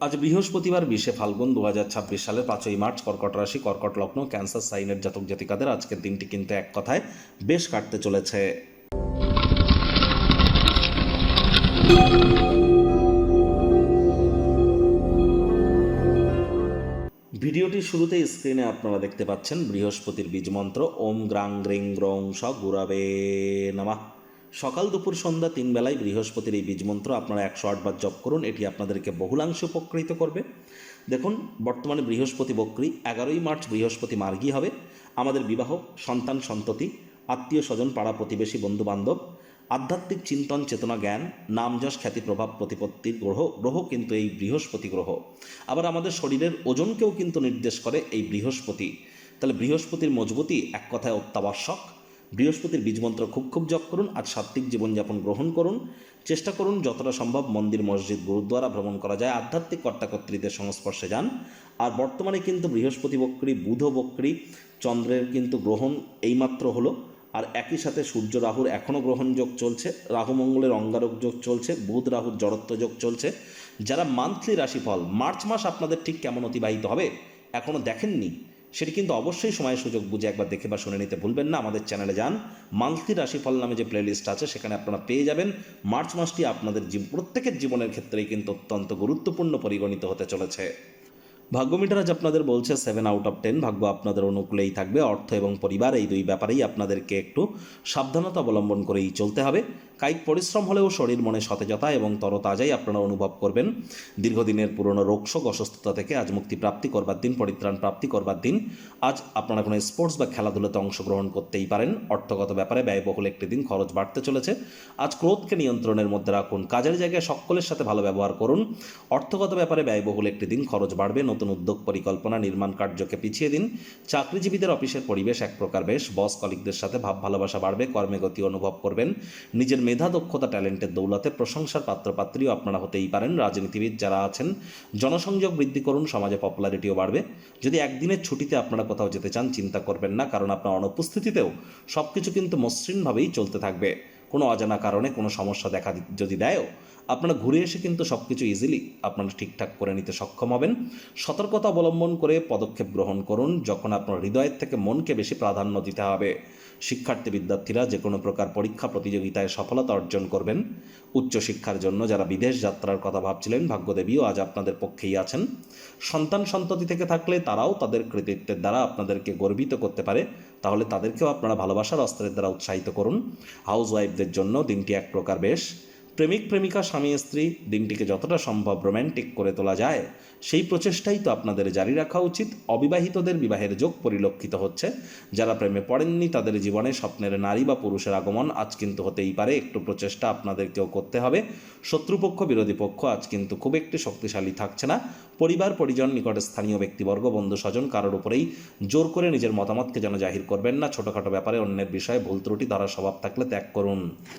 আজ বৃহস্পতিবার 20শে ফাল্গুন 2026 সালের 5ই মার্চ কর্কট রাশি, কর্কট লগ্ন, ক্যান্সার সাইনের জাতক জাতিকাদের আজকের দিনটি কিন্তু এক কথায় বেশ কাটতে চলেছে। ভিডিওটির শুরুতে স্ক্রিনে আপনারা দেখতে পাচ্ছেন বৃহস্পতির বীজ মন্ত্র ওম গ্রাং গ্রিং গ্রং স গুরাবে নমঃ। সকাল দুপুর সন্ধ্যা 3 বেলায় বৃহস্পতির এই বীজ মন্ত্র আপনারা 108 বার জপ করুন। এটি আপনাদেরকে বহুলাংশে উপকৃত করবে। দেখুন, বর্তমানে বৃহস্পতি বক্রী, 11ই মার্চ বৃহস্পতি মার্গী হবে। আমাদের বিবাহ, সন্তান সন্ততি, আত্মীয় স্বজন, পাড়া প্রতিবেশী, বন্ধু বান্ধব, আধ্যাত্মিক চিন্তন, চেতনা, জ্ঞান, নাম যশ, খ্যাতি, প্রভাব, প্রতিপত্তির গ্রহ কিন্তু এই বৃহস্পতি গ্রহ। আবার আমাদের শরীরের ওজনকেও কিন্তু নির্দেশ করে এই বৃহস্পতি। তাহলে বৃহস্পতির মজবুতি এক কথায় অত্যাবশ্যক। বৃহস্পতির বীজমন্ত্র খুব জপ করুন। আজ সাত্ত্বিক জীবনযাপন গ্রহণ করুন। চেষ্টা করুন যতটা সম্ভব মন্দির, মসজিদ, গুরুদ্বারা ভ্রমণ করা যায়, আধ্যাত্মিক কর্তাকর্ত্রীদের সংস্পর্শে যান। আর বর্তমানে কিন্তু বৃহস্পতি বক্রী, বুধ বক্রী, চন্দ্রের কিন্তু গ্রহণ এইমাত্র হলো। আর একই সাথে সূর্য রাহুর এখনও গ্রহণ যোগ চলছে, রাহু মঙ্গলের অঙ্গারক যোগ চলছে, বুধ রাহুর জড়ত্ব যোগ চলছে। যারা মান্থলি রাশিফল মার্চ মাস আপনাদের ঠিক কেমন অতিবাহিত হবে এখনও দেখেননি, সেটি কিন্তু অবশ্যই সময় সুযোগ বুঝে একবার দেখে বা শুনে নিতে ভুলবেন না। আমাদের চ্যানেলে যান, মান্থলি রাশিফল নামে যে প্লেলিস্ট আছে সেখানে আপনারা পেয়ে যাবেন। মার্চ মাসটি আপনাদের প্রত্যেকের জীবনের ক্ষেত্রেই কিন্তু অত্যন্ত গুরুত্বপূর্ণ পরিগণিত হতে চলেছে। ভাগ্য মিটার আজ আপনাদের বলছে 7 আউট অফ 10। ভাগ্য আপনাদের অনুকূলেই থাকবে। অর্থ এবং পরিবার এই দুই ব্যাপারেই আপনাদেরকে একটু সাবধানতা অবলম্বন করেই চলতে হবে। কায়িক পরিশ্রম হলেও শরীর মনে সতেজতা এবং তরতাজাই আপনারা অনুভব করবেন। দীর্ঘদিনের পুরনো রোগশোক, অসুস্থতা থেকে আজ মুক্তি প্রাপ্তি করবার দিন, পরিত্রাণ প্রাপ্তি করবার দিন। আজ আপনারা কোনো স্পোর্টস বা খেলাধুলাতে অংশগ্রহণ করতেই পারেন। অর্থগত ব্যাপারে ব্যয়বহুল একটি দিন, খরচ বাড়তে চলেছে। আজ ক্রোধকে নিয়ন্ত্রণের মধ্যে রাখুন। কাজের জায়গায় সকলের সাথে ভালো ব্যবহার করুন। অর্থগত ব্যাপারে ব্যয়বহুল একটি দিন, খরচ বাড়বে। নতুন উদ্যোগ, পরিকল্পনা, নির্মাণ কার্যকে পিছিয়ে দিন। চাকরিজীবীদের অফিসের পরিবেশ এক প্রকার বেশ। বস কলিগদের সাথে ভাব ভালোবাসা বাড়বে। কর্মে গতি অনুভব করবেন। নিজের মেধা, দক্ষতা, ট্যালেন্টের দৌলতে প্রশংসার পাত্রপাত্রীও আপনারা হতেই পারেন। রাজনীতিবিদ যারা আছেন জনসংযোগ বৃদ্ধি করুন, সমাজে পপুলারিটিও বাড়বে। যদি একদিনের ছুটিতে আপনারা কোথাও যেতে চান চিন্তা করবেন না, কারণ আপনার অনুপস্থিতিতেও সব কিছু কিন্তু মসৃণভাবেই চলতে থাকবে। কোনো অজানা কারণে কোনো সমস্যা দেখা যদি দেয়ও, আপনারা ঘুরে এসে কিন্তু সব কিছু ইজিলি আপনারা ঠিকঠাক করে নিতে সক্ষম হবেন। সতর্কতা অবলম্বন করে পদক্ষেপ গ্রহণ করুন যখন আপনার হৃদয়ের থেকে মনকে বেশি প্রাধান্য দিতে হবে। শিক্ষার্থী বিদ্যার্থীরা যে কোনো প্রকার পরীক্ষা প্রতিযোগিতায় সফলতা অর্জন করবেন। উচ্চশিক্ষার জন্য যারা বিদেশ যাত্রার কথা ভাবছিলেন, ভাগ্যদেবীও আজ আপনাদের পক্ষেই আছেন। সন্তান সন্ততি থেকে থাকলে তারাও তাদের কৃতিত্বের দ্বারা আপনাদেরকে গর্বিত করতে পারে, তাহলে তাদেরকেও আপনারা ভালোবাসার অস্ত্রের দ্বারা উৎসাহিত করুন। হাউস ওয়াইফদের জন্য দিনটি এক প্রকার বেশ। প্রেমিক প্রেমিকা, স্বামী স্ত্রী দিনটিকে যতটা সম্ভব রোম্যান্টিক করে তোলা যায় সেই প্রচেষ্টাই তো আপনাদের জারি রাখা উচিত। অবিবাহিতদের বিবাহের যোগ পরিলক্ষিত হচ্ছে। যারা প্রেমে পড়েননি তাদের জীবনে স্বপ্নের নারী বা পুরুষের আগমন আজ কিন্তু হতেই পারে। একটু প্রচেষ্টা আপনাদেরকেও করতে হবে। শত্রুপক্ষ, বিরোধী পক্ষ আজ কিন্তু খুব একটি শক্তিশালী থাকছে না। পরিবার, পরিজন, নিকট স্থানীয় ব্যক্তিবর্গ, বন্ধু স্বজন কারোর উপরেই জোর করে নিজের মতামতকে যেন জাহির করবেন না। ছোটোখাটো ব্যাপারে অন্যের বিষয়ে ভুল ত্রুটি ধরার স্বভাব থাকলে ত্যাগ করুন।